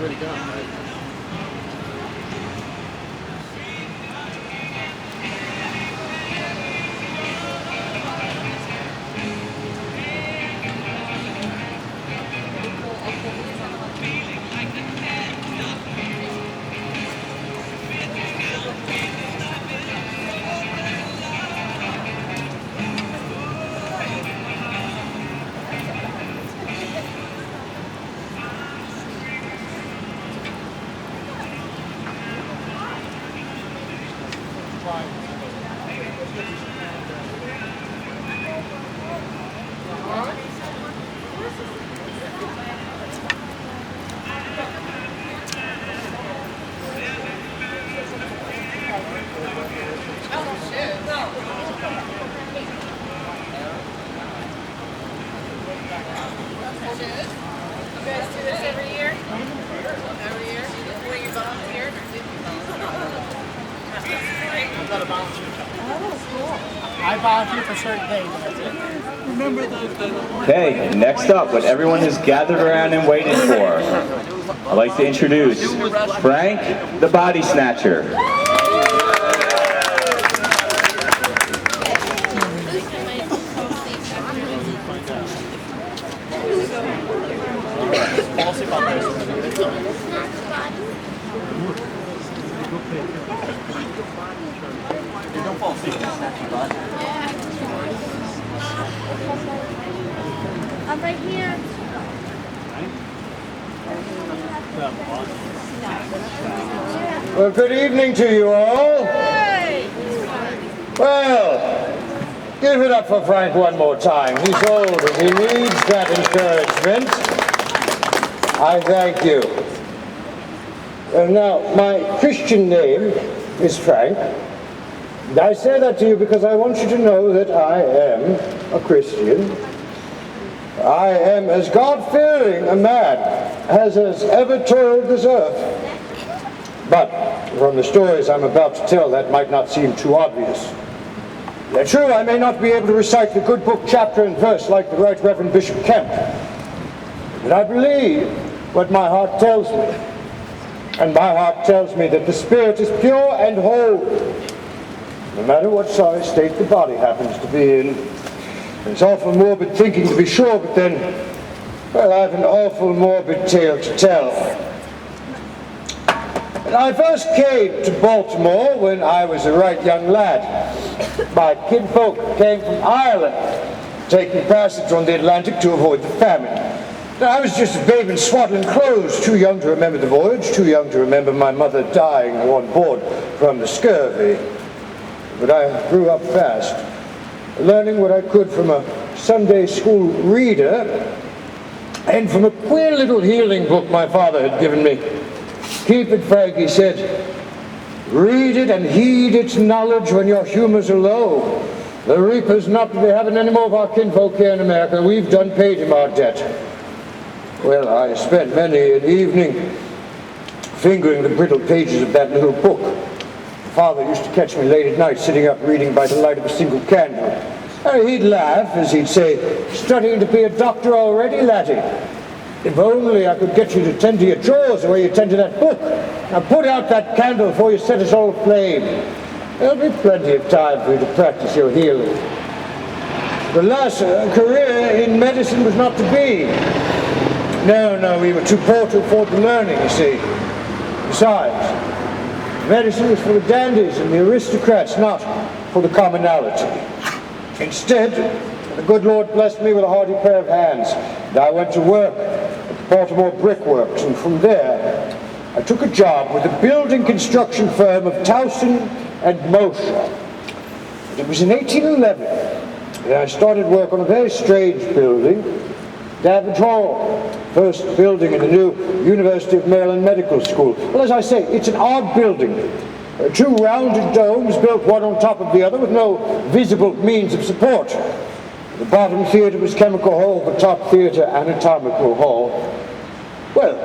already gone, right? I volunteer for certain days. Remember Okay, next up, what everyone has gathered around and waited for, I'd like to introduce Frank the Body Snatcher. Don't fall asleep. I'm right here. Well, good evening to you all. Well, give it up for Frank one more time. He's old and he needs that encouragement. I thank you. Now, my Christian name is Frank. And I say that to you because I want you to know that I am a Christian. I am as God-fearing a man as has ever toiled this earth. But from the stories I'm about to tell, that might not seem too obvious. True, I may not be able to recite the good book chapter and verse like the Right Reverend Bishop Kemp, but I believe what my heart tells me. And my heart tells me that the spirit is pure and whole, no matter what sorry state the body happens to be in. It's awful morbid thinking, to be sure, but then, well, I have an awful morbid tale to tell. And I first came to Baltimore when I was a right young lad. My kinfolk came from Ireland, taking passage on the Atlantic to avoid the famine. Now, I was just a babe in swaddling clothes, too young to remember the voyage, too young to remember my mother dying on board from the scurvy. But I grew up fast, learning what I could from a Sunday school reader and from a queer little healing book my father had given me. Keep it, Frank, he said. Read it and heed its knowledge when your humors are low. The reaper's not to be having any more of our kinfolk here in America. We've done paid him our debt. Well, I spent many an evening fingering the brittle pages of that little book. Father used to catch me late at night sitting up reading by the light of a single candle. And he'd laugh as he'd say, "Studying to be a doctor already, laddie? If only I could get you to tend to your chores the way you tend to that book. Now put out that candle before you set us all aflame. There'll be plenty of time for you to practice your healing." The last career in medicine was not to be. No, we were too poor to afford the learning, you see. Besides, medicine was for the dandies and the aristocrats, not for the commonality. Instead, the good Lord blessed me with a hearty pair of hands, and I went to work at the Baltimore Brickworks, and from there I took a job with the building construction firm of Towson and Mosher. It was in 1811, and I started work on a very strange building, Davidge Hall, first building in the new University of Maryland Medical School. Well, as I say, it's an odd building. Two rounded domes built one on top of the other with no visible means of support. The bottom theater was Chemical Hall, the top theater Anatomical Hall. Well,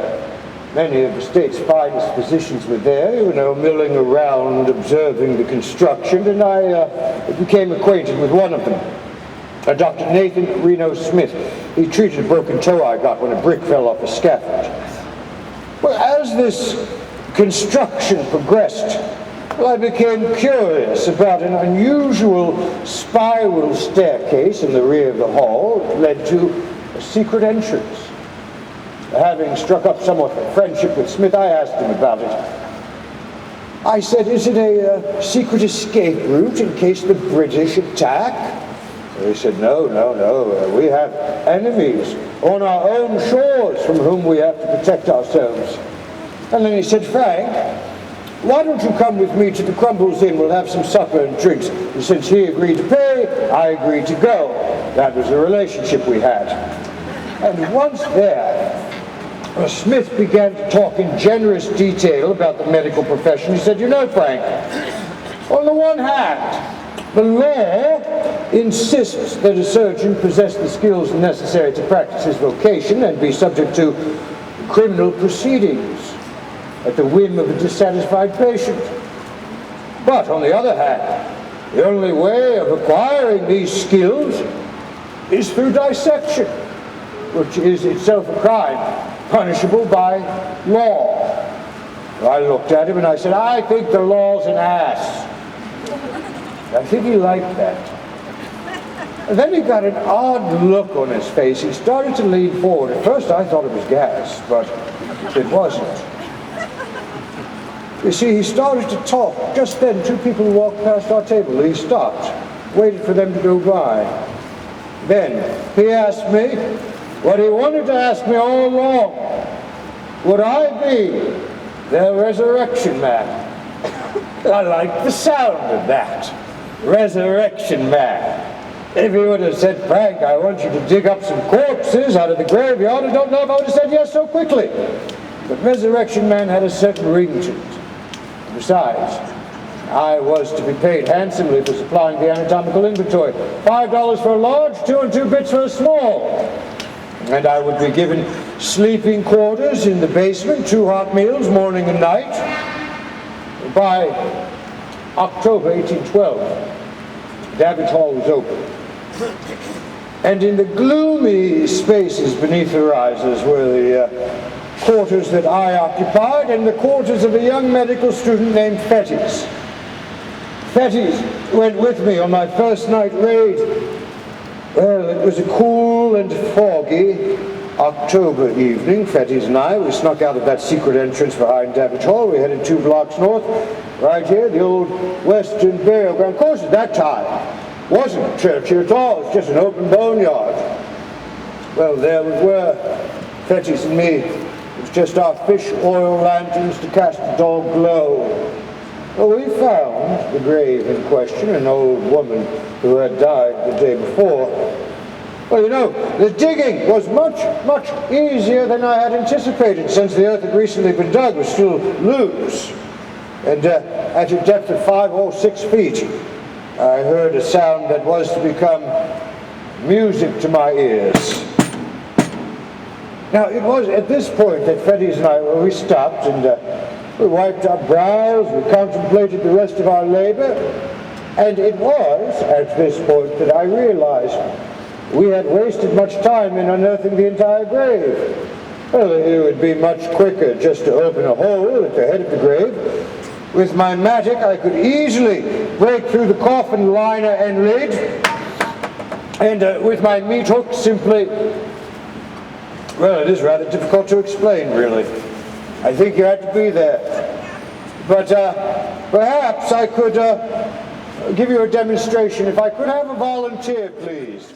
many of the state's finest physicians were there, milling around, observing the construction, and I became acquainted with one of them. Dr. Nathan Reno Smith. He treated a broken toe I got when a brick fell off a scaffold. Well, as this construction progressed, well, I became curious about an unusual spiral staircase in the rear of the hall that led to a secret entrance. Having struck up somewhat of a friendship with Smith, I asked him about it. I said, is it a secret escape route in case the British attack? He said, no, we have enemies on our own shores from whom we have to protect ourselves. And then he said, Frank, why don't you come with me to the Crumbles Inn? We'll have some supper and drinks. And since he agreed to pay, I agreed to go. That was the relationship we had. And once there, Smith began to talk in generous detail about the medical profession. He said, you know, Frank, on the one hand, the law insists that a surgeon possess the skills necessary to practice his vocation and be subject to criminal proceedings at the whim of a dissatisfied patient. But on the other hand, the only way of acquiring these skills is through dissection, which is itself a crime, punishable by law. I looked at him and I said, I think the law's an ass. I think he liked that. And then he got an odd look on his face. He started to lean forward. At first I thought it was gas, but it wasn't. You see, he started to talk. Just then, two people walked past our table. He stopped, waited for them to go by. Then he asked me what he wanted to ask me all along. Would I be the resurrection man? I liked the sound of that. Resurrection man. If he would have said, Frank, I want you to dig up some corpses out of the graveyard, I don't know if I would have said yes so quickly. But resurrection man had a certain ring to it. Besides, I was to be paid handsomely for supplying the anatomical inventory. $5 for a large, 2 and 2 bits for a small. And I would be given sleeping quarters in the basement, 2 hot meals, morning and night. By October 1812, David's Hall was open. And in the gloomy spaces beneath the risers were the quarters that I occupied and the quarters of a young medical student named Fettes. Fettes went with me on my first night raid. Well, it was a cool and foggy October evening. Fettes and I, we snuck out of that secret entrance behind David's Hall. We headed 2 blocks north, right here, the old Western burial ground. Of course, at that time, wasn't a church here at all. It was just an open boneyard. Well, there we were, Fettes and me. It was just our fish oil lanterns to cast a dull glow. Well, we found the grave in question, an old woman who had died the day before. Well, you know, the digging was much easier than I had anticipated, since the earth had recently been dug was still loose. And at a depth of 5 or 6 feet, I heard a sound that was to become music to my ears. Now, it was at this point that Fettes and I, we stopped and we wiped our brows, we contemplated the rest of our labor, and it was at this point that I realized we had wasted much time in unearthing the entire grave. Well, it would be much quicker just to open a hole at the head of the grave. With my mattock, I could easily break through the coffin liner and lid, and with my meat hook simply, well, it is rather difficult to explain, really. I think you had to be there. But perhaps I could give you a demonstration. If I could have a volunteer, please.